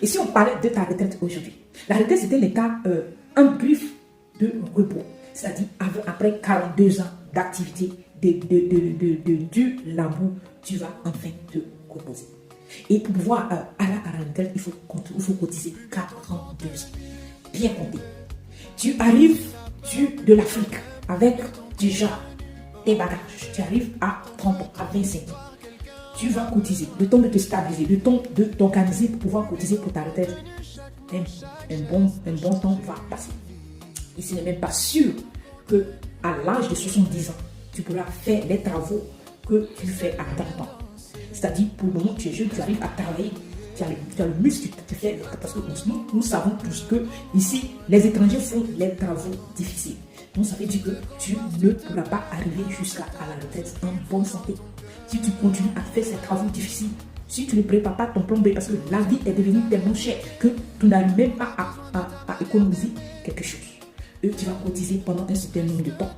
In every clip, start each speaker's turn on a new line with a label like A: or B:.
A: Et si on parlait de ta retraite aujourd'hui, la retraite c'était l'état, un griffe de repos. C'est-à-dire après 42 ans d'activité, du labour, tu vas enfin te reposer. Et pour pouvoir aller à la retraite, il faut cotiser 42 ans. Bien compté. Tu arrives de l'Afrique avec déjà tes bagages. Tu arrives à 30 ans, à 25 ans. Tu vas cotiser, le temps de te stabiliser, le temps de t'organiser pour pouvoir cotiser pour ta retraite. Un bon temps va passer. Et ce n'est même pas sûr qu'à l'âge de 70 ans, tu pourras faire les travaux que tu fais à 30 ans. C'est-à-dire, pour le moment, tu es jeune, tu arrives à travailler, tu as le muscle, tu fais, parce que nous savons tous que ici, les étrangers font les travaux difficiles. Donc, ça veut dire que tu ne pourras pas arriver jusqu'à la retraite en bonne santé. Si tu continues à faire ces travaux difficiles, si tu ne prépares pas ton plan B, parce que la vie est devenue tellement chère que tu n'arrives même pas à économiser quelque chose. Et tu vas cotiser pendant un certain nombre de temps.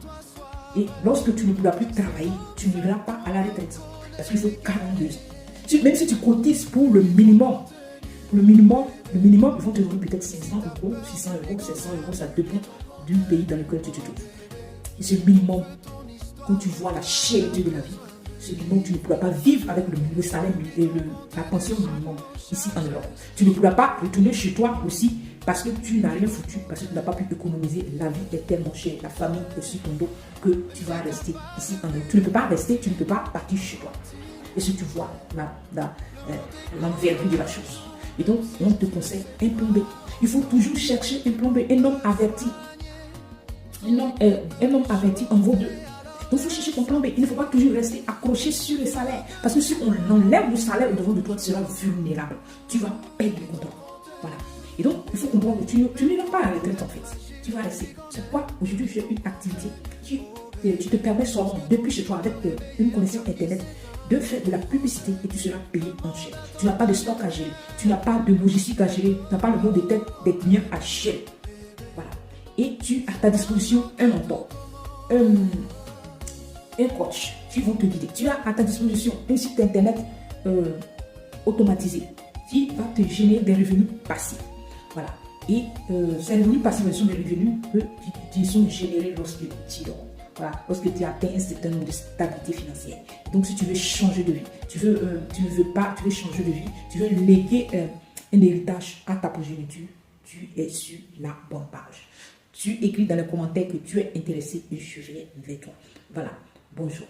A: Et lorsque tu ne pourras plus travailler, tu n'iras pas à la retraite. Parce qu'il faut 42 ans. Même si tu cotises pour le minimum, ils vont te donner peut-être 500 euros, 600 euros, 700 euros, ça dépend du pays dans lequel tu te trouves. Et ce minimum, quand tu vois la cherté de la vie, ce minimum, tu ne pourras pas vivre avec le salaire et la pension minimum ici en Europe. Tu ne pourras pas retourner chez toi aussi parce que tu n'as rien foutu, parce que tu n'as pas pu économiser. La vie est tellement chère, la famille est sur ton dos que tu vas rester ici en Europe. Tu ne peux pas rester, tu ne peux pas partir chez toi. Et si tu vois l'envergure de la chose. Et donc, on te conseille un plan B. Il faut toujours chercher un plan B, un homme averti. Un homme averti en vaut deux. Donc, il faut chercher ton plan B. Il ne faut pas toujours rester accroché sur le salaire. Parce que si on enlève le salaire au-devant de toi, tu seras vulnérable. Tu vas perdre le contrôle. Voilà. Et donc, il faut comprendre que tu n'iras pas à la retraite en fait. Tu vas rester. C'est quoi? Aujourd'hui, tu fais une activité. Tu te permets seulement, depuis chez toi, avec une connexion Internet, de faire de la publicité et tu seras payé en chaîne. Tu n'as pas de stock à gérer. Tu n'as pas de logistique à gérer. Tu n'as pas le mot de tête des clients à gérer. Voilà. Et tu as à ta disposition un mentor. Un coach qui vont te guider. Tu as à ta disposition un site internet automatisé qui va te générer des revenus passifs. Voilà. Et ces revenus passifs sont des revenus qui sont générés lorsque tu dors. Voilà, lorsque tu atteins un certain nombre de stabilité financière. Donc, si tu veux changer de vie, tu veux changer de vie, tu veux léguer un héritage à ta progéniture, tu es sur la bonne page. Tu écris dans les commentaires que tu es intéressé et je viens vers toi. Voilà, bonjour.